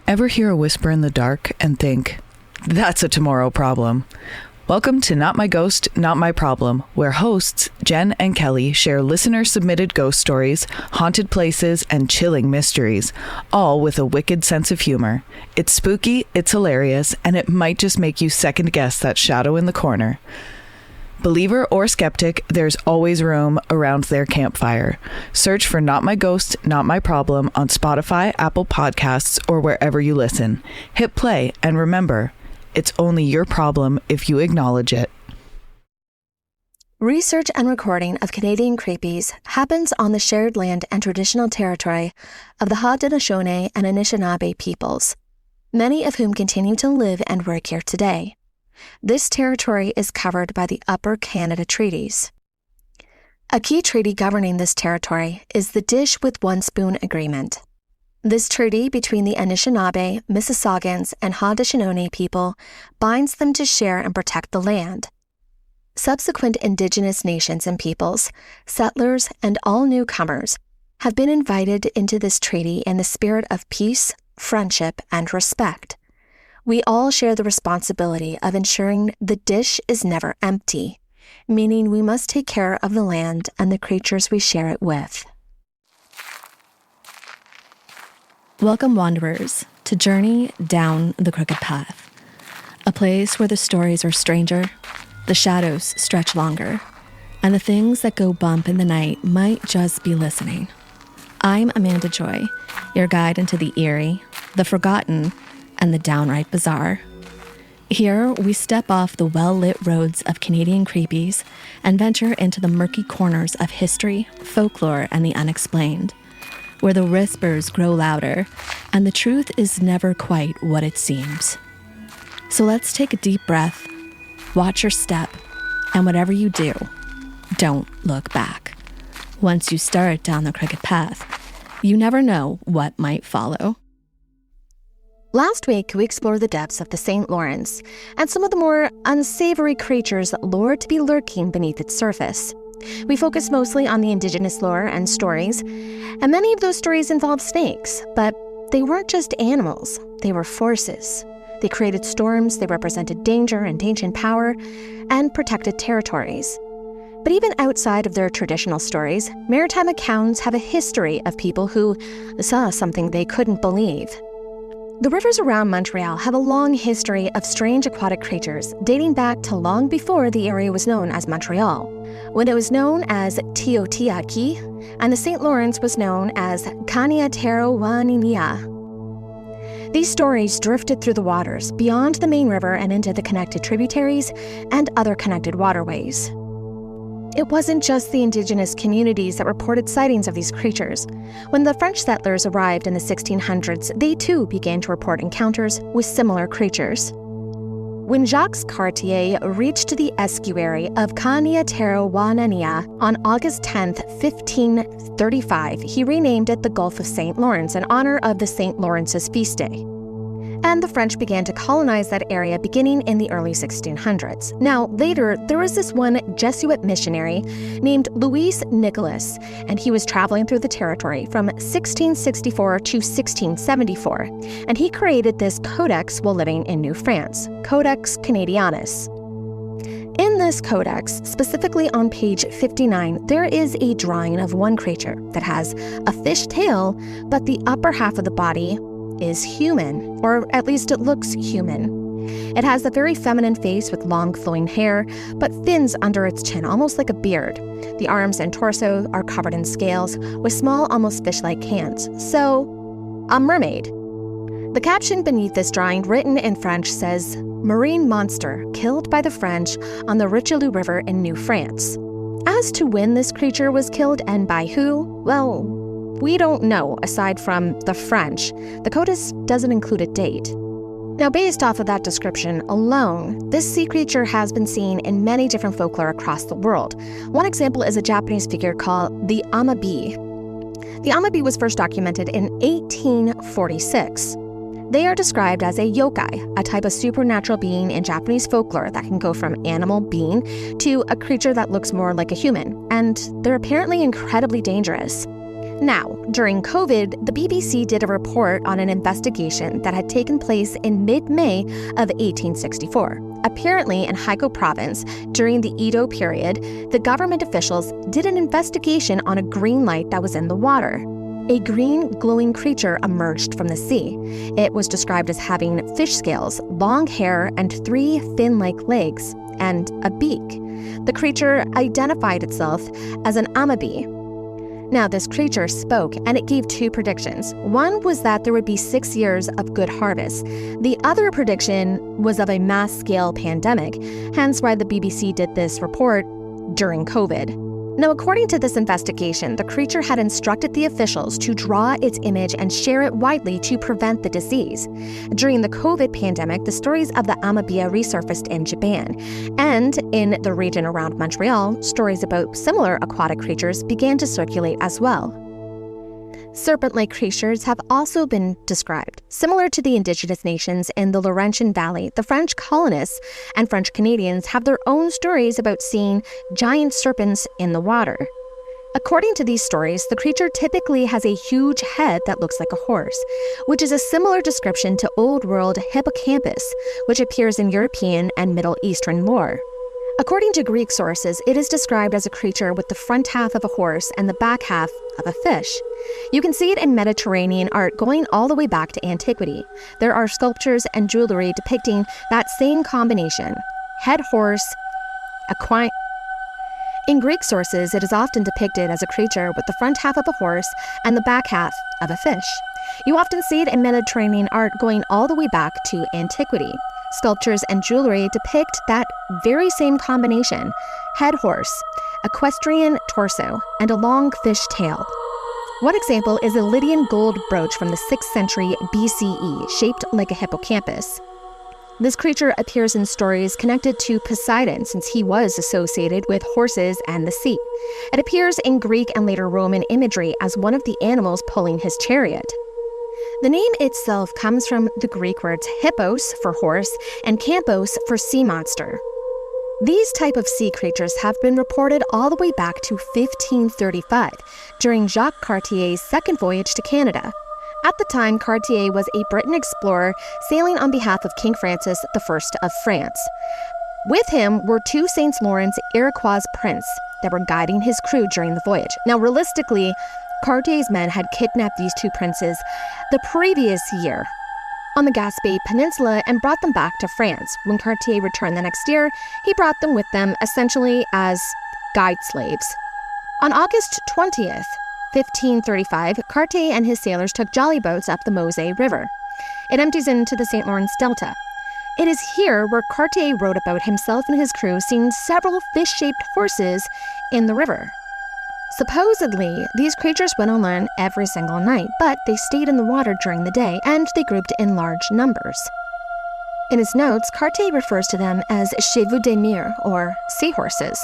Ever hear a whisper in the dark and think, that's a tomorrow problem? Welcome to Not My Ghost, Not My Problem, where hosts Jen and Kelly share listener-submitted ghost stories, haunted places, and chilling mysteries, all with a wicked sense of humor. It's spooky, it's hilarious, and it might just make you second-guess that shadow in the corner. Believer or skeptic, there's always room around their campfire. Search for Not My Ghost, Not My Problem on Spotify, Apple Podcasts, or wherever you listen. Hit play, and remember, it's only your problem if you acknowledge it. Research and recording of Canadian creepies happens on the shared land and traditional territory of the Haudenosaunee and Anishinaabe peoples, many of whom continue to live and work here today. This territory is covered by the Upper Canada Treaties. A key treaty governing this territory is the Dish with One Spoon Agreement. This treaty between the Anishinaabe, Mississaugas, and Haudenosaunee people binds them to share and protect the land. Subsequent Indigenous nations and peoples, settlers, and all newcomers have been invited into this treaty in the spirit of peace, friendship, and respect. We all share the responsibility of ensuring the dish is never empty, meaning we must take care of the land and the creatures we share it with. Welcome, wanderers, to journey down the crooked path, a place where the stories are stranger, the shadows stretch longer, and the things that go bump in the night might just be listening. I'm Amanda Joy, your guide into the eerie, the forgotten, and the downright bizarre. Here, we step off the well-lit roads of Canadian creepies and venture into the murky corners of history, folklore, and the unexplained, where the whispers grow louder and the truth is never quite what it seems. So let's take a deep breath, watch your step, and whatever you do, don't look back. Once you start down the crooked path, you never know what might follow. Last week, we explored the depths of the St. Lawrence and some of the more unsavory creatures lured to be lurking beneath its surface. We focused mostly on the Indigenous lore and stories, and many of those stories involved snakes, but they weren't just animals, they were forces. They created storms, they represented danger and ancient power, and protected territories. But even outside of their traditional stories, maritime accounts have a history of people who saw something they couldn't believe. The rivers around Montreal have a long history of strange aquatic creatures dating back to long before the area was known as Montreal, when it was known as Teotihuacan, and the St. Lawrence was known as Kaniaterowanenia. These stories drifted through the waters beyond the main river and into the connected tributaries and other connected waterways. It wasn't just the Indigenous communities that reported sightings of these creatures. When the French settlers arrived in the 1600s, they too began to report encounters with similar creatures. When Jacques Cartier reached the estuary of Kaniaterowanenia on August 10, 1535, he renamed it the Gulf of St. Lawrence in honor of the St. Lawrence's feast day. And the French began to colonize that area beginning in the early 1600s. Now, later, there was this one Jesuit missionary named Louis Nicolas, and he was traveling through the territory from 1664 to 1674, and he created this codex while living in New France, Codex Canadianus. In this codex, specifically on page 59, there is a drawing of one creature that has a fish tail, but the upper half of the body is human, or at least it looks human. It has a very feminine face with long flowing hair, but fins under its chin, almost like a beard. The arms and torso are covered in scales, with small, almost fish-like hands. So, a mermaid. The caption beneath this drawing, written in French, says, "Marine monster killed by the French on the Richelieu River in New France." As to when this creature was killed and by who, well, we don't know, aside from the French. The codex doesn't include a date. Now, based off of that description alone, this sea creature has been seen in many different folklore across the world. One example is a Japanese figure called the Amabi. The Amabi was first documented in 1846. They are described as a yokai, a type of supernatural being in Japanese folklore that can go from animal being to a creature that looks more like a human, and they're apparently incredibly dangerous. Now, during COVID, the BBC did a report on an investigation that had taken place in mid-May of 1864. Apparently, in Haikou province, during the Edo period, the government officials did an investigation on a green light that was in the water. A green, glowing creature emerged from the sea. It was described as having fish scales, long hair, and 3 fin-like legs, and a beak. The creature identified itself as an amabi. Now, this creature spoke, and it gave 2 predictions. One was that there would be 6 years of good harvest. The other prediction was of a mass-scale pandemic, hence why the BBC did this report during COVID. Now, according to this investigation, the creature had instructed the officials to draw its image and share it widely to prevent the disease. During the COVID pandemic, the stories of the Amabia resurfaced in Japan, and in the region around Montreal, stories about similar aquatic creatures began to circulate as well. Serpent-like creatures have also been described. Similar to the indigenous nations in the Laurentian Valley, the French colonists and French Canadians have their own stories about seeing giant serpents in the water. According to these stories, the creature typically has a huge head that looks like a horse, which is a similar description to Old World hippocampus, which appears in European and Middle Eastern lore. According to Greek sources, it is described as a creature with the front half of a horse and the back half of a fish. You can see it in Mediterranean art going all the way back to antiquity. There are sculptures and jewelry depicting that same combination: head horse, equine. In Greek sources, it is often depicted as a creature with the front half of a horse and the back half of a fish. You often see it in Mediterranean art going all the way back to antiquity. Sculptures and jewelry depict that very same combination: head horse, equestrian torso, and a long fish tail. One example is a Lydian gold brooch from the 6th century BCE, shaped like a hippocampus. This creature appears in stories connected to Poseidon, since he was associated with horses and the sea. It appears in Greek and later Roman imagery as one of the animals pulling his chariot. The name itself comes from the Greek words hippos for horse and campos for sea monster. These type of sea creatures have been reported all the way back to 1535, during Jacques Cartier's second voyage to Canada. At the time, Cartier was a Breton explorer sailing on behalf of King Francis I of France. With him were 2 St.Lawrence Iroquois princes that were guiding his crew during the voyage. Now, realistically, Cartier's men had kidnapped these 2 princes the previous year on the Gaspé Peninsula and brought them back to France. When Cartier returned the next year, he brought them with them essentially as guide slaves. On August 20th, 1535, Cartier and his sailors took jolly boats up the Moselle River. It empties into the St. Lawrence Delta. It is here where Cartier wrote about himself and his crew seeing several fish-shaped horses in the river. Supposedly, these creatures went on land every single night, but they stayed in the water during the day, and they grouped in large numbers. In his notes, Cartier refers to them as chevaux de mer, or seahorses.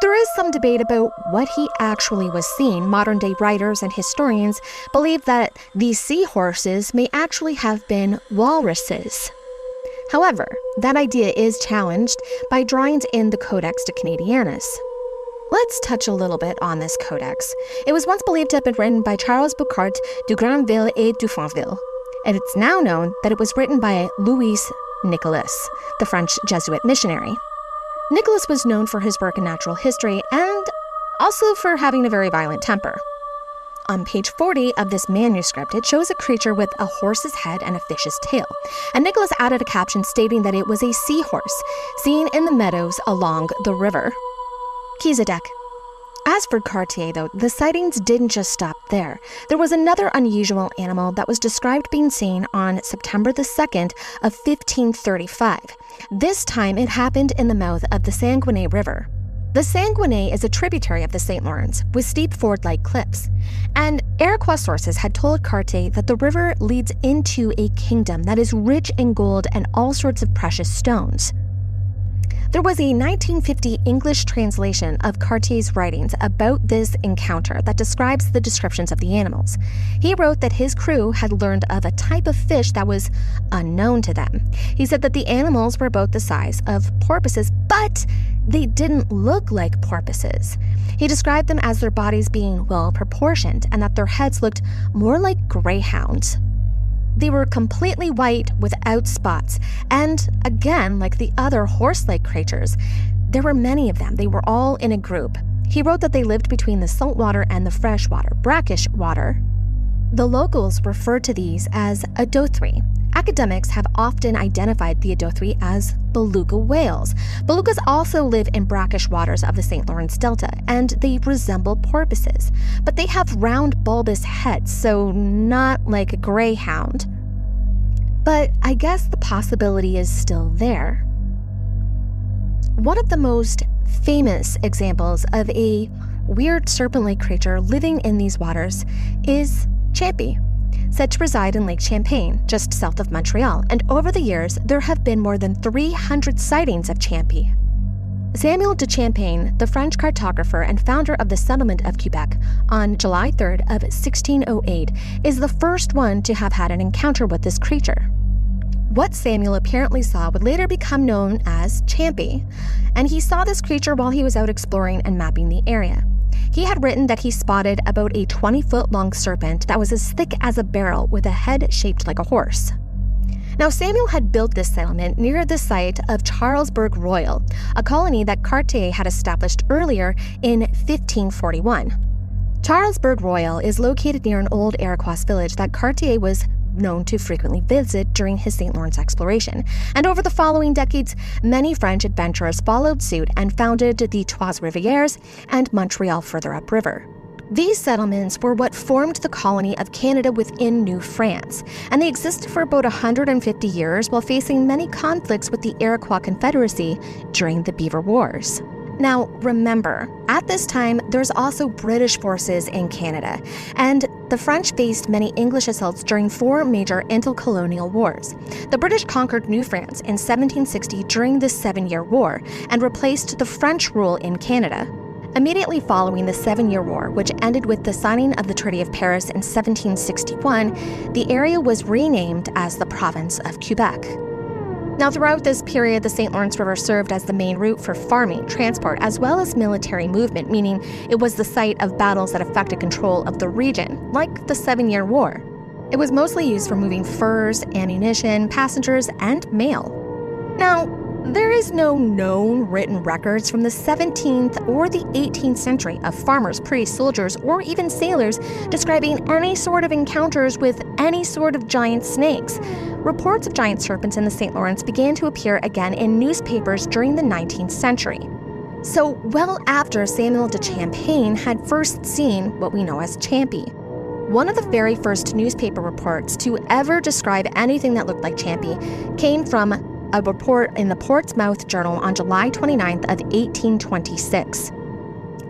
There is some debate about what he actually was seeing. Modern-day writers and historians believe that these seahorses may actually have been walruses. However, that idea is challenged by drawings in the Codex de Canadianus. Let's touch a little bit on this codex. It was once believed to have been written by Charles Boucart du Granville et du Fonville, and it's now known that it was written by Louis Nicolas, the French Jesuit missionary. Nicolas was known for his work in natural history and also for having a very violent temper. On page 40 of this manuscript, it shows a creature with a horse's head and a fish's tail, and Nicolas added a caption stating that it was a seahorse seen in the meadows along the river. Kizadek. As for Cartier, though, the sightings didn't just stop there. There was another unusual animal that was described being seen on September the 2nd of 1535. This time, it happened in the mouth of the Saguenay River. The Saguenay is a tributary of the St. Lawrence, with steep ford-like cliffs. And Iroquois sources had told Cartier that the river leads into a kingdom that is rich in gold and all sorts of precious stones. There was a 1950 English translation of Cartier's writings about this encounter that describes the descriptions of the animals. He wrote that his crew had learned of a type of fish that was unknown to them. He said that the animals were about the size of porpoises, but they didn't look like porpoises. He described them as their bodies being well proportioned and that their heads looked more like greyhounds. They were completely white without spots, and again, like the other horse-like creatures, there were many of them. They were all in a group. He wrote that they lived between the saltwater and the freshwater, brackish water. The locals referred to these as adothri. Academics have often identified the adothri as beluga whales. Belugas also live in brackish waters of the St. Lawrence Delta, and they resemble porpoises. But they have round, bulbous heads, so not like a greyhound. But I guess the possibility is still there. One of the most famous examples of a weird serpent-like creature living in these waters is Champy, said to reside in Lake Champlain, just south of Montreal, and over the years, there have been more than 300 sightings of Champy. Samuel de Champlain, the French cartographer and founder of the settlement of Quebec on July 3rd of 1608, is the first one to have had an encounter with this creature. What Samuel apparently saw would later become known as Champy, and he saw this creature while he was out exploring and mapping the area. He had written that he spotted about a 20-foot-long serpent that was as thick as a barrel with a head shaped like a horse. Now, Samuel had built this settlement near the site of Charlesbourg Royal, a colony that Cartier had established earlier in 1541. Charlesbourg Royal is located near an old Iroquois village that Cartier was known to frequently visit during his St. Lawrence exploration. And over the following decades, many French adventurers followed suit and founded the Trois Rivières and Montreal further upriver. These settlements were what formed the colony of Canada within New France, and they existed for about 150 years while facing many conflicts with the Iroquois Confederacy during the Beaver Wars. Now, remember, at this time, there's also British forces in Canada, and the French faced many English assaults during 4 major intercolonial wars. The British conquered New France in 1760 during the 7-Year War and replaced the French rule in Canada. Immediately following the 7-Year War, which ended with the signing of the Treaty of Paris in 1761, the area was renamed as the province of Quebec. Now, throughout this period, the St. Lawrence River served as the main route for farming, transport, as well as military movement, meaning it was the site of battles that affected control of the region, like the 7-Year War. It was mostly used for moving furs, ammunition, passengers, and mail. Now, there is no known written records from the 17th or the 18th century of farmers, priests, soldiers, or even sailors describing any sort of encounters with any sort of giant snakes. Reports of giant serpents in the St. Lawrence began to appear again in newspapers during the 19th century. So, well after Samuel de Champlain had first seen what we know as Champy. One of the very first newspaper reports to ever describe anything that looked like Champy came from a report in the Portsmouth Journal on July 29th of 1826.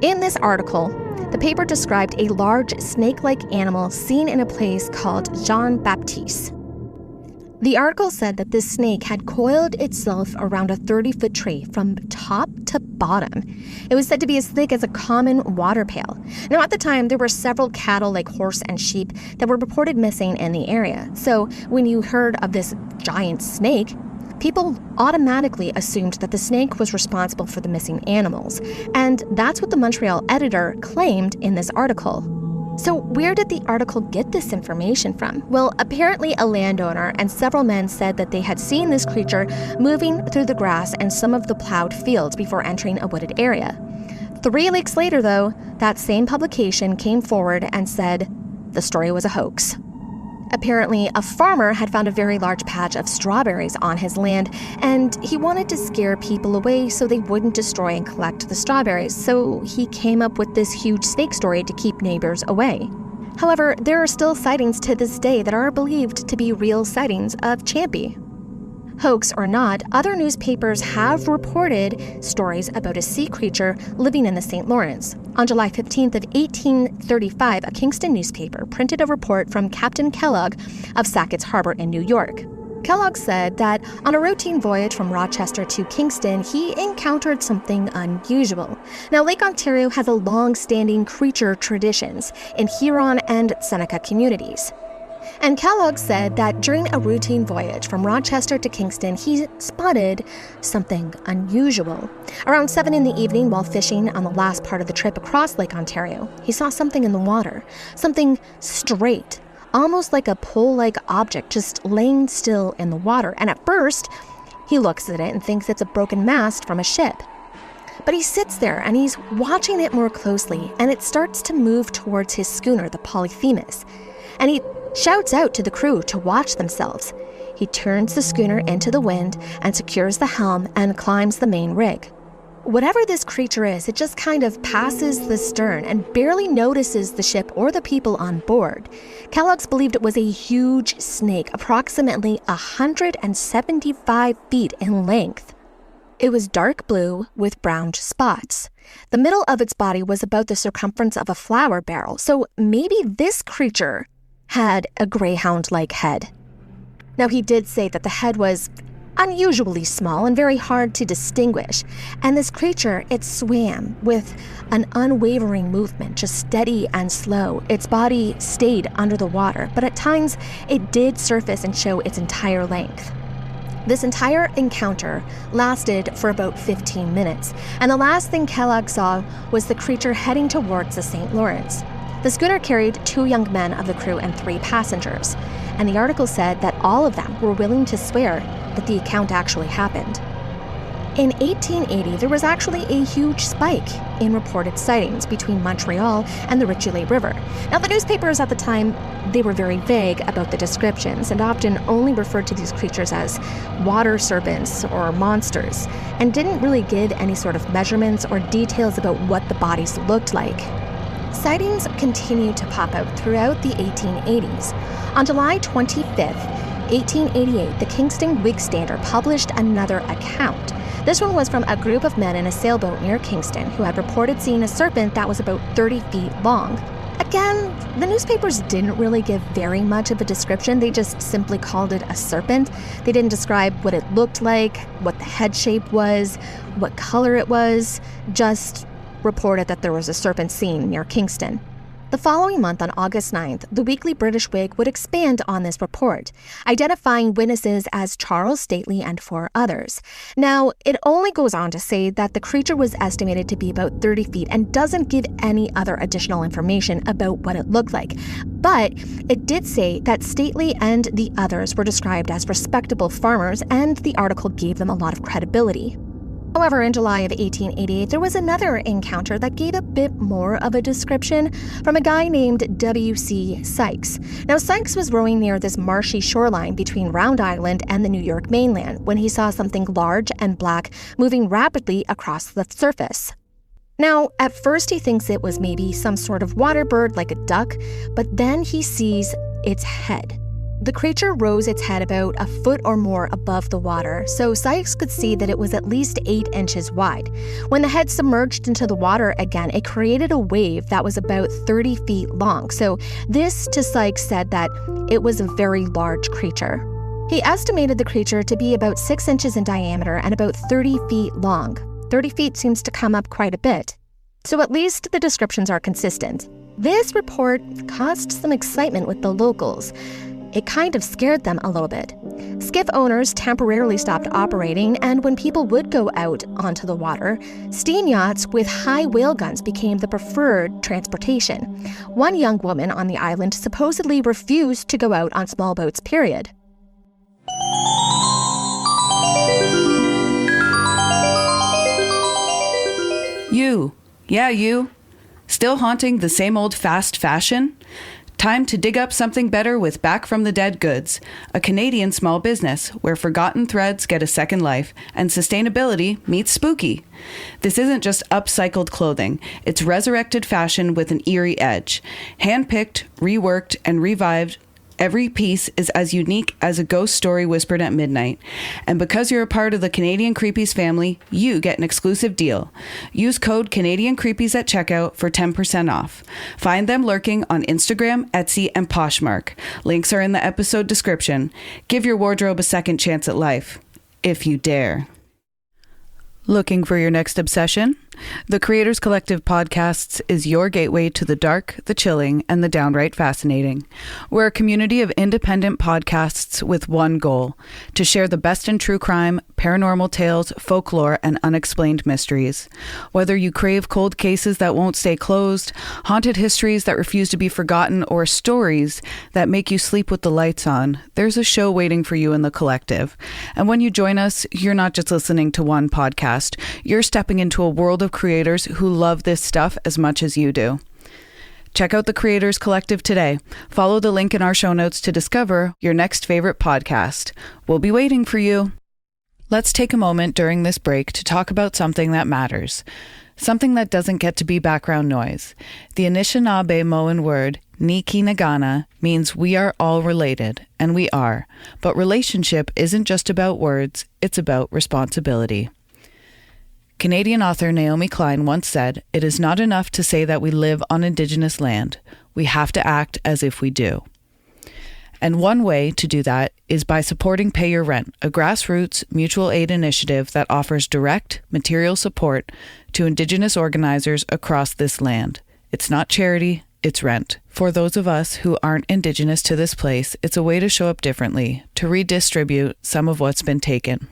In this article, the paper described a large snake-like animal seen in a place called Jean-Baptiste. The article said that this snake had coiled itself around a 30-foot tree from top to bottom. It was said to be as thick as a common water pail. Now, at the time, there were several cattle like horse and sheep that were reported missing in the area. So when you heard of this giant snake, people automatically assumed that the snake was responsible for the missing animals. And that's what the Montreal editor claimed in this article. So where did the article get this information from? Well, apparently a landowner and several men said that they had seen this creature moving through the grass and some of the plowed fields before entering a wooded area. 3 weeks later, though, that same publication came forward and said the story was a hoax. Apparently, a farmer had found a very large patch of strawberries on his land, and he wanted to scare people away so they wouldn't destroy and collect the strawberries, so he came up with this huge snake story to keep neighbors away. However, there are still sightings to this day that are believed to be real sightings of Champy. Hoax or not, other newspapers have reported stories about a sea creature living in the St. Lawrence. On July 15th of 1835, a Kingston newspaper printed a report from Captain Kellogg of Sackett's Harbor in New York. Kellogg said that on a routine voyage from Rochester to Kingston, he encountered something unusual. Now, Lake Ontario has a long-standing creature traditions in Huron and Seneca communities. And Kellogg said that during a routine voyage from Rochester to Kingston, he spotted something unusual. Around 7 in the evening, while fishing on the last part of the trip across Lake Ontario, he saw something in the water, something straight, almost like a pole-like object just laying still in the water. And at first, he looks at it and thinks it's a broken mast from a ship. But he sits there and he's watching it more closely, and it starts to move towards his schooner, the Polyphemus. And he shouts out to the crew to watch themselves. He turns the schooner into the wind and secures the helm and climbs the main rig. Whatever this creature is, it just kind of passes the stern and barely notices the ship or the people on board. Kellogg's believed it was a huge snake, approximately 175 feet in length. It was dark blue with brown spots. The middle of its body was about the circumference of a flour barrel, so maybe this creature had a greyhound-like head. Now, he did say that the head was unusually small and very hard to distinguish. And this creature, it swam with an unwavering movement, just steady and slow. Its body stayed under the water, but at times it did surface and show its entire length. This entire encounter lasted for about 15 minutes, and the last thing Kellogg saw was the creature heading towards the St. Lawrence. The schooner carried 2 young men of the crew and 3 passengers, and the article said that all of them were willing to swear that the account actually happened. In 1880, there was actually a huge spike in reported sightings between Montreal and the Richelieu River. Now, the newspapers at the time, they were very vague about the descriptions and often only referred to these creatures as water serpents or monsters, and didn't really give any sort of measurements or details about what the bodies looked like. Sightings continued to pop out throughout the 1880s. On July 25th, 1888, the Kingston Whig Standard published another account. This one was from a group of men in a sailboat near Kingston who had reported seeing a serpent that was about 30 feet long. Again, the newspapers didn't really give very much of a description. They just simply called it a serpent. They didn't describe what it looked like, what the head shape was, what color it was, just reported that there was a serpent seen near Kingston. The following month, on August 9th, the Weekly British Whig would expand on this report, identifying witnesses as Charles Stately and 4 others. Now, it only goes on to say that the creature was estimated to be about 30 feet and doesn't give any other additional information about what it looked like. But it did say that Stately and the others were described as respectable farmers, and the article gave them a lot of credibility. However, in July of 1888, there was another encounter that gave a bit more of a description from a guy named W.C. Sykes. Now, Sykes was rowing near this marshy shoreline between Round Island and the New York mainland when he saw something large and black moving rapidly across the surface. Now, at first he thinks it was maybe some sort of water bird like a duck, but then he sees its head. The creature rose its head about a foot or more above the water, so Sykes could see that it was at least 8 inches wide. When the head submerged into the water again, it created a wave that was about 30 feet long. So this, to Sykes, said that it was a very large creature. He estimated the creature to be about 6 inches in diameter and about 30 feet long. 30 feet seems to come up quite a bit. So at least the descriptions are consistent. This report caused some excitement with the locals. It kind of scared them a little bit. Skiff owners temporarily stopped operating, and when people would go out onto the water, steam yachts with high whale guns became the preferred transportation. One young woman on the island supposedly refused to go out on small boats, period. You. Still haunting the same old fast fashion? Time to dig up something better with Back from the Dead Goods, a Canadian small business where forgotten threads get a second life and sustainability meets spooky. This isn't just upcycled clothing, it's resurrected fashion with an eerie edge. Handpicked, reworked, and revived Every piece is as unique as a ghost story whispered at midnight. And because you're a part of the Canadian Creepies family, you get an exclusive deal. Use code Canadian Creepies at checkout for 10% off. Find them lurking on Instagram, Etsy, and Poshmark. Links are in the episode description. Give your wardrobe a second chance at life, if you dare. Looking for your next obsession? The Creators Collective Podcasts is your gateway to the dark, the chilling, and the downright fascinating. We're a community of independent podcasts with one goal: to share the best in true crime, paranormal tales, folklore, and unexplained mysteries. Whether you crave cold cases that won't stay closed, haunted histories that refuse to be forgotten, or stories that make you sleep with the lights on, there's a show waiting for you in the collective. And when you join us, you're not just listening to one podcast. You're stepping into a world of creators who love this stuff as much as you do. Check out the Creators Collective today. Follow the link in our show notes to discover your next favorite podcast. We'll be waiting for you. Let's take a moment during this break to talk about something that matters. Something that doesn't get to be background noise. The Anishinaabe-Moan word, Ni-ki-na-gana, means we are all related, and we are. But relationship isn't just about words, it's about responsibility. Canadian author Naomi Klein once said, "It is not enough to say that we live on Indigenous land. We have to act as if we do." And one way to do that is by supporting Pay Your Rent, a grassroots mutual aid initiative that offers direct material support to Indigenous organizers across this land. It's not charity, it's rent. For those of us who aren't Indigenous to this place, it's a way to show up differently, to redistribute some of what's been taken.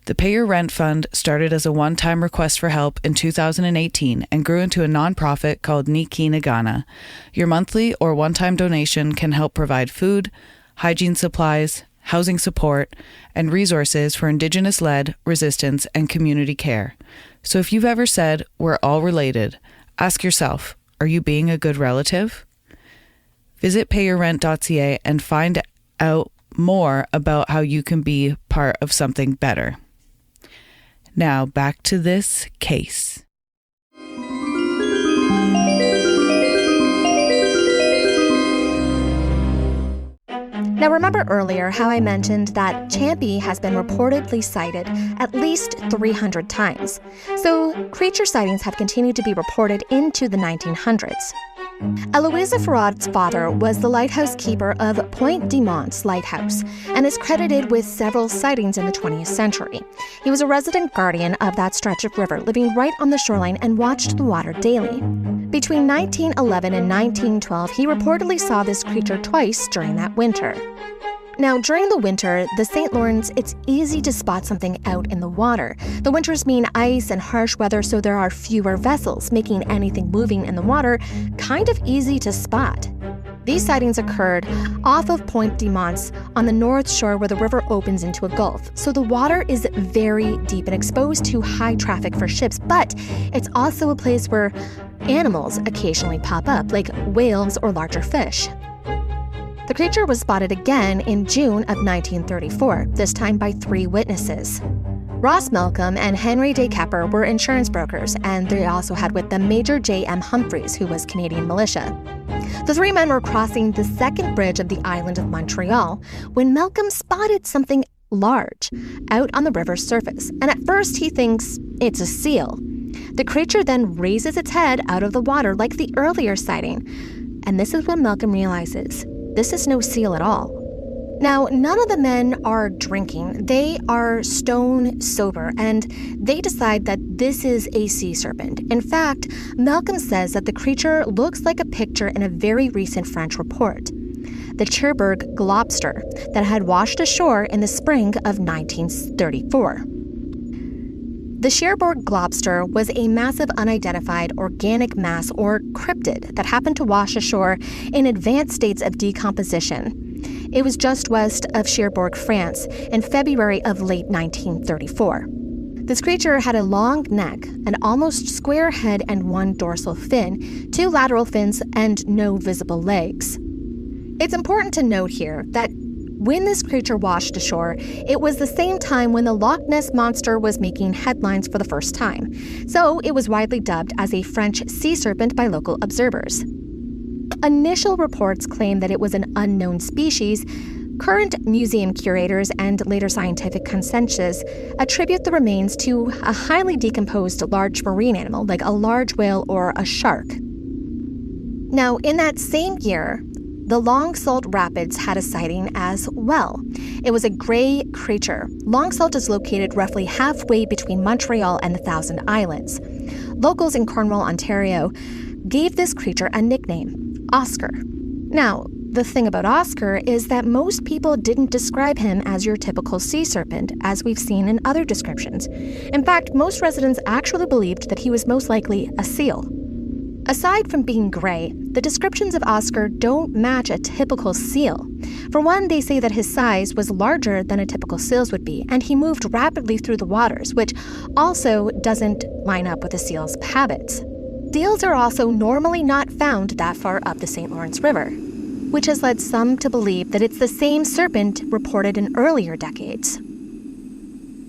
The Pay Your Rent Fund started as a one-time request for help in 2018 and grew into a nonprofit called Ni-ki-na-gana. Your monthly or one-time donation can help provide food, hygiene supplies, housing support, and resources for Indigenous-led resistance and community care. So if you've ever said, "We're all related," ask yourself, are you being a good relative? Visit PayYourRent.ca and find out more about how you can be part of something better. Now, back to this case. Now, remember earlier how I mentioned that Champy has been reportedly sighted at least 300 times. So, creature sightings have continued to be reported into the 1900s. Eloisa Farrad's father was the lighthouse keeper of Point de Mont's lighthouse and is credited with several sightings in the 20th century. He was a resident guardian of that stretch of river, living right on the shoreline and watched the water daily. Between 1911 and 1912, he reportedly saw this creature twice during that winter. Now, during the winter, the St. Lawrence, it's easy to spot something out in the water. The winters mean ice and harsh weather, so there are fewer vessels, making anything moving in the water kind of easy to spot. These sightings occurred off of Point de Mont's on the north shore where the river opens into a gulf. So the water is very deep and exposed to high traffic for ships, but it's also a place where animals occasionally pop up, like whales or larger fish. The creature was spotted again in June of 1934, this time by 3 witnesses. Ross Malcolm and Henry Day Kepper were insurance brokers, and they also had with them Major J.M. Humphreys, who was Canadian militia. The 3 men were crossing the second bridge of the island of Montreal when Malcolm spotted something large out on the river's surface, and at first he thinks it's a seal. The creature then raises its head out of the water like the earlier sighting, and this is when Malcolm realizes this is no seal at all. Now, none of the men are drinking. They are stone sober, and they decide that this is a sea serpent. In fact, Malcolm says that the creature looks like a picture in a very recent French report, the Cherbourg globster that had washed ashore in the spring of 1934. The Cherbourg globster was a massive unidentified organic mass or cryptid that happened to wash ashore in advanced states of decomposition. It was just west of Cherbourg, France, in February of late 1934. This creature had a long neck, an almost square head and 1 dorsal fin, 2 lateral fins, and no visible legs. It's important to note here that when this creature washed ashore, it was the same time when the Loch Ness Monster was making headlines for the first time, so it was widely dubbed as a French sea serpent by local observers. initial reports claim that it was an unknown species, current museum curators and later scientific consensus attribute the remains to a highly decomposed large marine animal like a large whale or a shark. Now, in that same year, the Long Sault Rapids had a sighting as well. It was a gray creature. Long Sault is located roughly halfway between Montreal and the Thousand Islands. Locals in Cornwall, Ontario, gave this creature a nickname, Oscar. Now, the thing about Oscar is that most people didn't describe him as your typical sea serpent, as we've seen in other descriptions. In fact, most residents actually believed that he was most likely a seal. Aside from being gray, the descriptions of Oscar don't match a typical seal. For one, they say that his size was larger than a typical seal's would be, and he moved rapidly through the waters, which also doesn't line up with a seal's habits. Seals are also normally not found that far up the St. Lawrence River, which has led some to believe that it's the same serpent reported in earlier decades.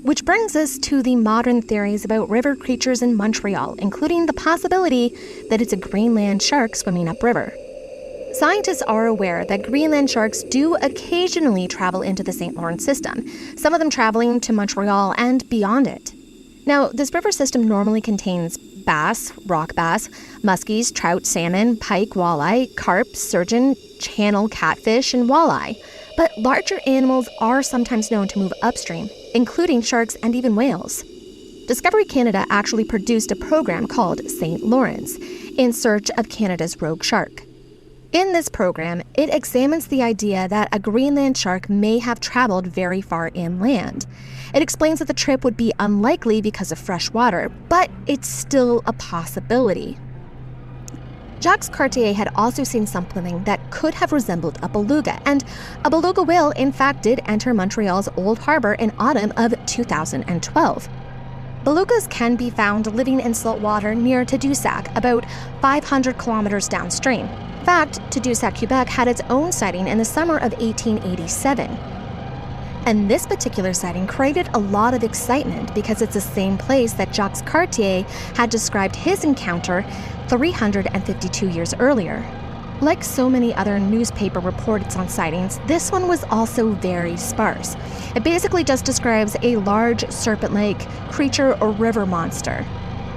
Which brings us to the modern theories about river creatures in Montreal, including the possibility that it's a Greenland shark swimming upriver. Scientists are aware that Greenland sharks do occasionally travel into the St. Lawrence system, some of them traveling to Montreal and beyond it. Now, this river system normally contains bass, rock bass, muskies, trout, salmon, pike, walleye, carp, sturgeon, channel catfish, and walleye. But larger animals are sometimes known to move upstream, including sharks and even whales. Discovery Canada actually produced a program called St. Lawrence, in search of Canada's rogue shark. In this program, it examines the idea that a Greenland shark may have traveled very far inland. It explains that the trip would be unlikely because of fresh water, but it's still a possibility. Jacques Cartier had also seen something that could have resembled a beluga, and a beluga whale in fact did enter Montreal's Old Harbor in autumn of 2012. Belugas can be found living in salt water near Tadoussac, about 500 kilometers downstream. In fact, Tadoussac, Quebec had its own sighting in the summer of 1887. And this particular sighting created a lot of excitement because it's the same place that Jacques Cartier had described his encounter 352 years earlier. Like so many other newspaper reports on sightings, this one was also very sparse. It basically just describes a large serpent-like creature or river monster.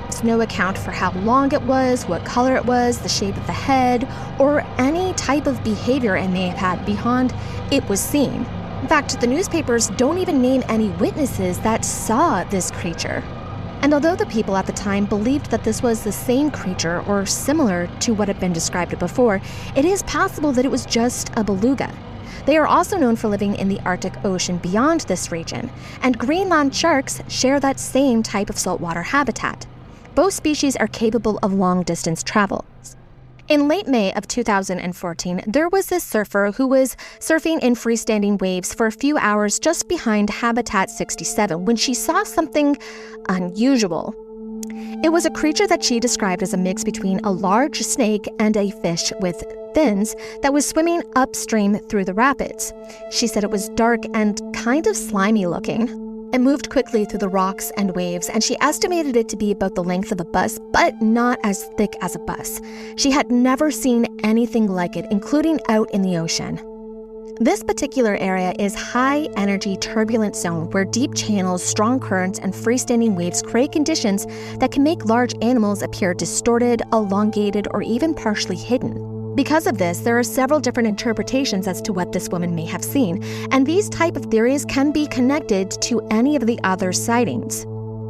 There's no account for how long it was, what color it was, the shape of the head, or any type of behavior it may have had beyond it was seen. In fact, the newspapers don't even name any witnesses that saw this creature. And although the people at the time believed that this was the same creature or similar to what had been described before, it is possible that it was just a beluga. They are also known for living in the Arctic Ocean beyond this region, and Greenland sharks share that same type of saltwater habitat. Both species are capable of long-distance travel. In late May of 2014, there was this surfer who was surfing in freestanding waves for a few hours just behind Habitat 67 when she saw something unusual. It was a creature that she described as a mix between a large snake and a fish with fins that was swimming upstream through the rapids. She said it was dark and kind of slimy looking. It moved quickly through the rocks and waves, and she estimated it to be about the length of a bus, but not as thick as a bus. She had never seen anything like it, including out in the ocean. This particular area is high-energy turbulent zone where deep channels, strong currents, and freestanding waves create conditions that can make large animals appear distorted, elongated, or even partially hidden. Because of this, there are several different interpretations as to what this woman may have seen, and these type of theories can be connected to any of the other sightings.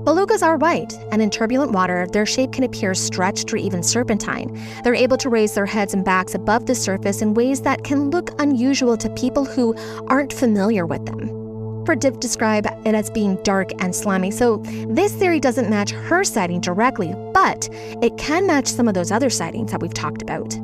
Belugas are white, and in turbulent water, their shape can appear stretched or even serpentine. They're able to raise their heads and backs above the surface in ways that can look unusual to people who aren't familiar with them. Did describe it as being dark and slimy, so this theory doesn't match her sighting directly, but it can match some of those other sightings that we've talked about.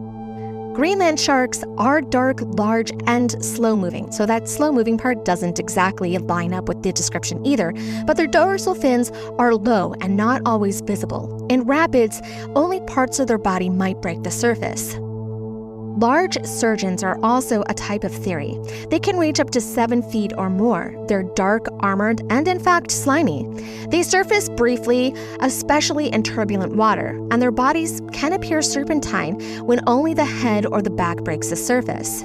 Greenland sharks are dark, large, and slow-moving, so that slow-moving part doesn't exactly line up with the description either, but their dorsal fins are low and not always visible. In rapids, only parts of their body might break the surface. Large sturgeons are also a type of theory. They can reach up to 7 feet or more. They're dark, armored, and in fact slimy. They surface briefly, especially in turbulent water, and their bodies can appear serpentine when only the head or the back breaks the surface.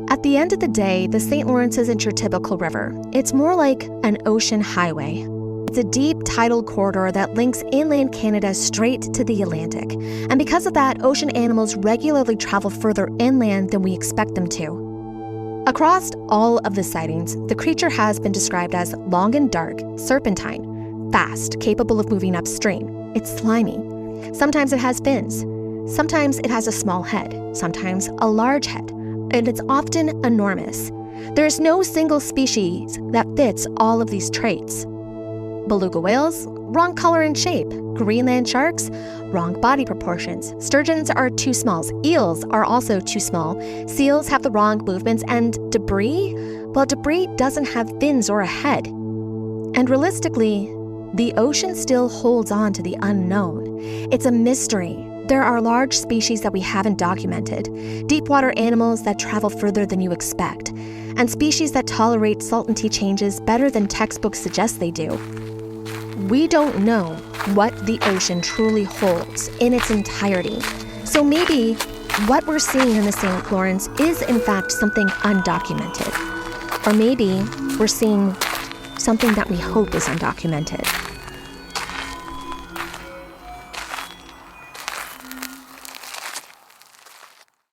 At the end of the day, the St. Lawrence isn't your typical river. It's more like an ocean highway. It's a deep tidal corridor that links inland Canada straight to the Atlantic. And because of that, ocean animals regularly travel further inland than we expect them to. Across all of the sightings, the creature has been described as long and dark, serpentine, fast, capable of moving upstream. It's slimy. Sometimes it has fins. Sometimes it has a small head. Sometimes a large head. And it's often enormous. There's no single species that fits all of these traits. Beluga whales, wrong color and shape. Greenland sharks, wrong body proportions. Sturgeons are too small. Eels are also too small. Seals have the wrong movements. And debris? Well, debris doesn't have fins or a head. And realistically, the ocean still holds on to the unknown. It's a mystery. There are large species that we haven't documented, deep water animals that travel further than you expect, and species that tolerate saltity changes better than textbooks suggest they do. We don't know what the ocean truly holds in its entirety. So maybe what we're seeing in the St. Lawrence is in fact something undocumented. Or maybe we're seeing something that we hope is undocumented.